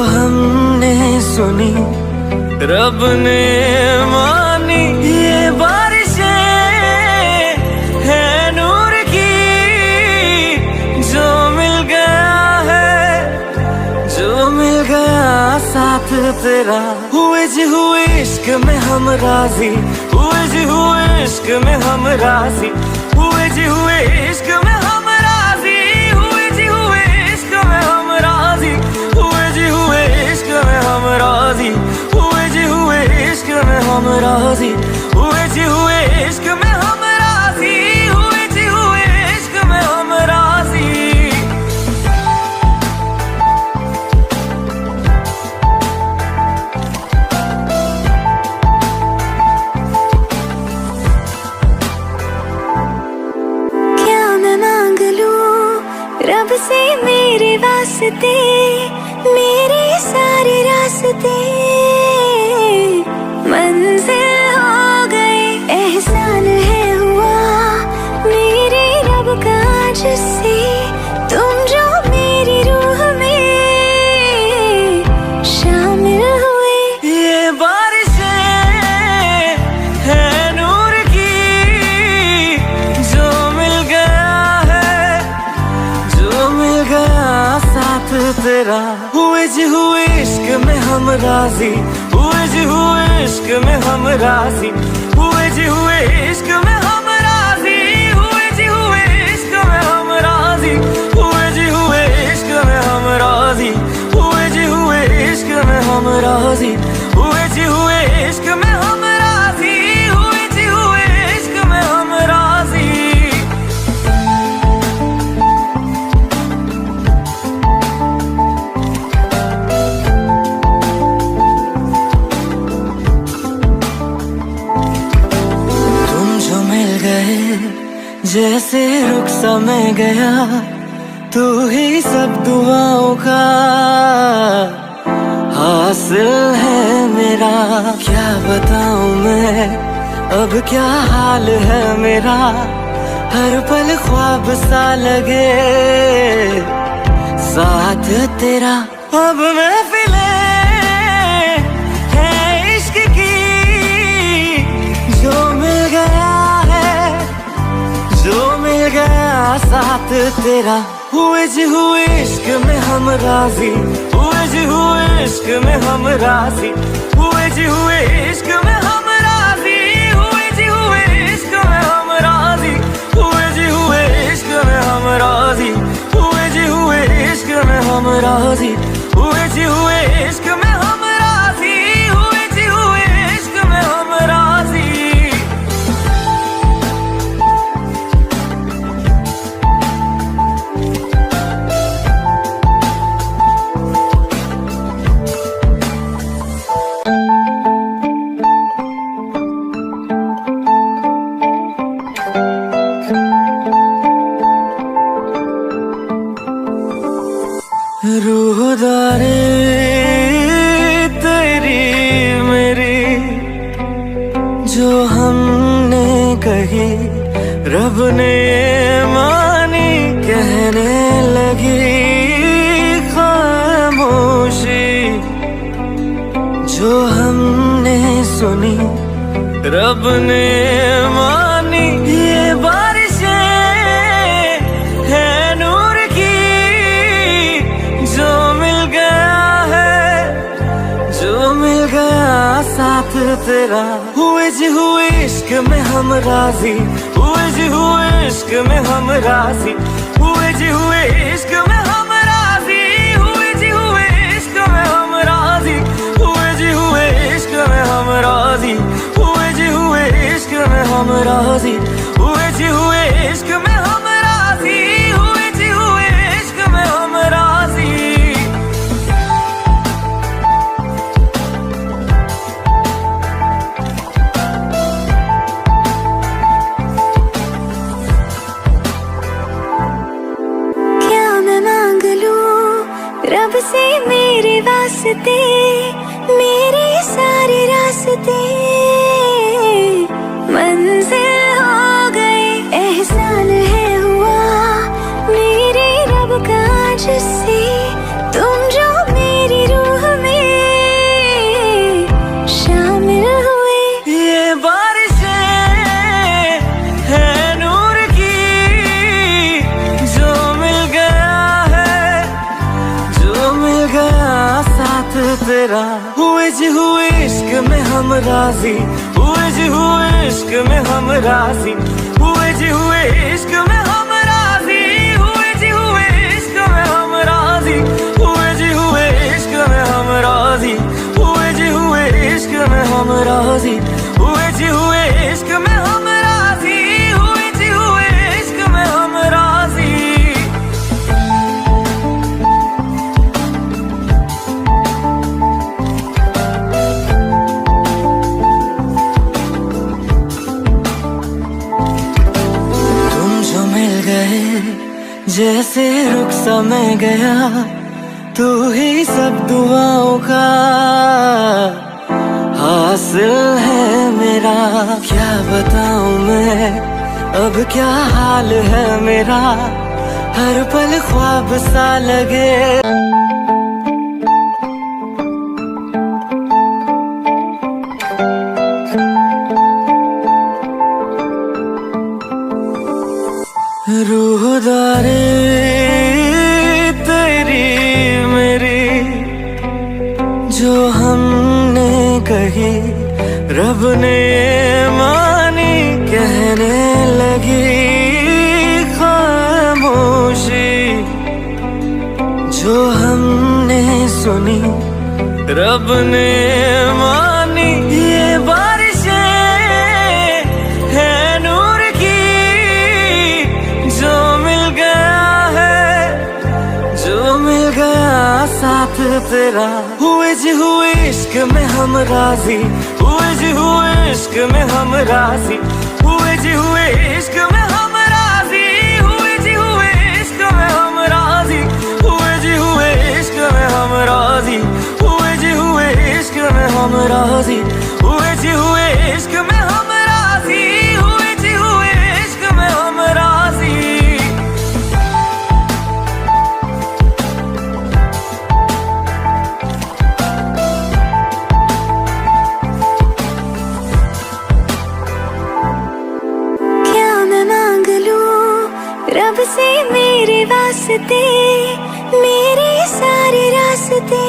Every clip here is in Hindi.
हमने सुनी रब ने मानी, ये बारिशें है नूर की, जो मिल गया है, जो मिल गया साथ तेरा। हुए जी हुए इश्क में हम राजी, हुए जी हुए इश्क में हम राजी, हुए जी हुए इश्क में हम राजी, हुए जी हुए इश्क में हम राजी, हुए जी हुए इश्क में हम राजी, हुए जी हुए इश्क में हम राजी, हुए जी हुए इश्क में हम राजी, हुए जी हुए इश्क में हम राजी। रब से मेरे वास्ते, मेरे सारे रास्ते मंजिल हो गए। एहसान है हुआ मेरे रब का जिससे, तुम जो मेरी रूह में शामिल हुए। ये बारिशें है नूर की, जो मिल गया है, जो मिल गया साथ तेरा। हुए जी हुए इश्क में हम राजी, हुए जी हुए इश्क में हम राजी, हुए जी हुए इश्क में हम राजी, हुए जी हुए इश्क में हम राजी, हुए जी हुए इश्क में हम राजी, हुए जी हुए इश्क में हम राजी, हुए जी हुए इश्क में हम राजी, हुए जी हुए इश्क में हम राजी। जैसे रुख सा मैं गया, तू ही सब दुआओं का हासिल है मेरा। क्या बताऊं मैं अब क्या हाल है मेरा, हर पल ख्वाब सा लगे साथ तेरा। अब महफिले है इश्क की, जो मिल गया है, जो मिल गया साथ तेरा। हुए जी हुए इश्क में हम राजी, हुए जी हुए इश्क में हम राजी, हुए जी हुए इश्क में हम राजी, हुए जी हुए इश्क में हम राजी, हुए जी हुए इश्क में हम राजी, हुए जी हुए इश्क में हम राजी, हुए जी हुए इश्क में हम राजी, हुए जी हुए इश्क में हम राजी। रूहदारी तेरी मेरी, जो हमने कही रब ने मानी, कहने लगी खामोशी, जो हमने सुनी रब ने मानी। ये बारिशें है नूर की, जो मिल गया है, जो मिल गया साथ तेरा। हुए जी हुए इश्क में हम राजी, हुए जी हुए इश्क में हम राजी, हुए जी हुए इश्क में हम राजी, हुए जी हुए इश्क में हम राजी, हुए जी हुए इश्क में हम राजी, हुए जी हुए इश्क में हम राजी, हुए जी हुए इश्क में हम राजी, हुए जी हुए इश्क में हम राजी। क्या मैं मांग लूं रब से मेरे वास्ते, मेरे सारे रास्ते मंजिल हो गए। एहसान है हुआ मेरे रब का जिससे, तुम जो मेरी रूह तेरा। हुए जी हुए इश्क में हम राजी, हुए जी हुए इश्क में हम राजी, हुए जी हुए इश्क में हम राजी, हुए जी हुए इश्क में हम राजी, हुए जी हुए इश्क में हम राजी, हुए जी हुए इश्क में हम राजी, हुए जी हुए इश्क में हम राजी, हुए जी हुए इश्क में हम राजी। जैसे रुख समय गया, तू ही सब दुआओं का हासिल है मेरा। क्या बताऊं मैं अब क्या हाल है मेरा, हर पल ख्वाब सा लगे। रूहदारी तेरी मेरी जो हमने कही, रब ने मानी कहने लगी खामोशी। जो हमने सुनी रब ने मानी, ये बारिशें है नूर की, जो मिल गया है, जो मिल गया साथ तेरा। हुए जी हुए इश्क में हम राजी, हुए जी हुए इश्क में हम राजी, हुए जी हुए इश्क में हम राजी, हुए जी हुए इश्क में हम राजी, हुए जी हुए इश्क में हम राजी, हुए जी हुए इश्क में हम राजी, हुए जी हुए इश्क में हम राजी, हुए जी हुए इश्क में हम राजी। रब से मेरे वास्ते, मेरे सारे रास्ते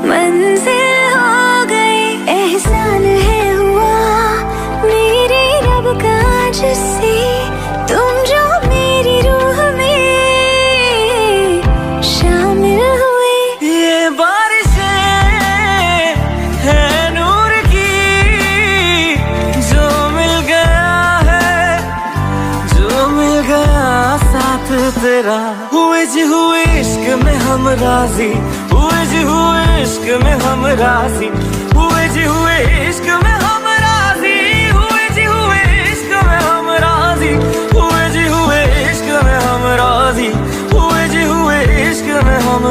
मंजिल हो गए। एहसान है हुआ मेरे रब का जिससे, तुम जो मेरी रूह में शामिल हुए। ये बारिशें है नूर की, जो मिल गया है, जो मिल गया साथ तेरा। हुए जी हुए इश्क में हम राजी, हुए जी हुए इश्क में हम राजी, हुए जी हुए इश्क में हम राजी, हुए जी हुए इश्क में हम राजी, हुए जी हुए इश्क में हम राजी, हुए जी हुए इश्क में हम